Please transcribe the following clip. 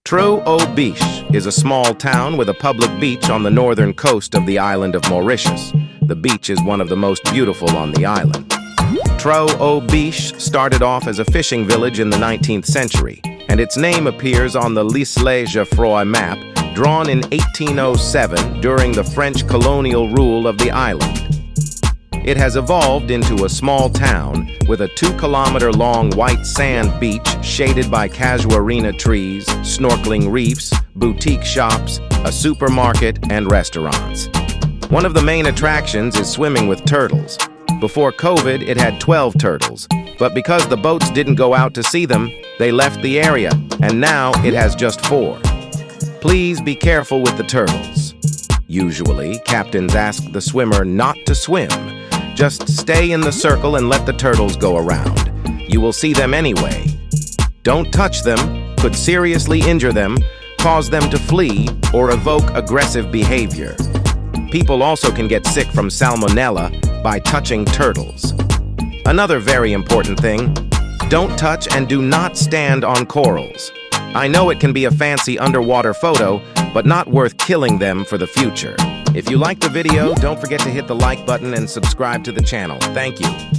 Trou Biches is a small town with a public beach on the northern coast of the island of Mauritius. The beach is one of the most beautiful on the island. Trou Biches started off as a fishing village in the 19th century, and its name appears on the Lislet-Geoffroy map, drawn in 1807 during the French colonial rule of the island. It has evolved into a small town with a 2-kilometer-long white sand beach shaded by casuarina trees, snorkeling reefs, boutique shops, a supermarket, and restaurants. One of the main attractions is swimming with turtles. Before COVID, it had 12 turtles, but because the boats didn't go out to see them, they left the area, and now it has just 4. Please be careful with the turtles. Usually, captains ask the swimmer not to swim. Just stay in the circle and let the turtles go around. You will see them anyway. Don't touch them, could seriously injure them, cause them to flee, or evoke aggressive behavior. People also can get sick from Salmonella by touching turtles. Another very important thing, don't touch and do not stand on corals. I know it can be a fancy underwater photo, but not worth killing them for the future. If you liked the video, don't forget to hit the like button and subscribe to the channel. Thank you.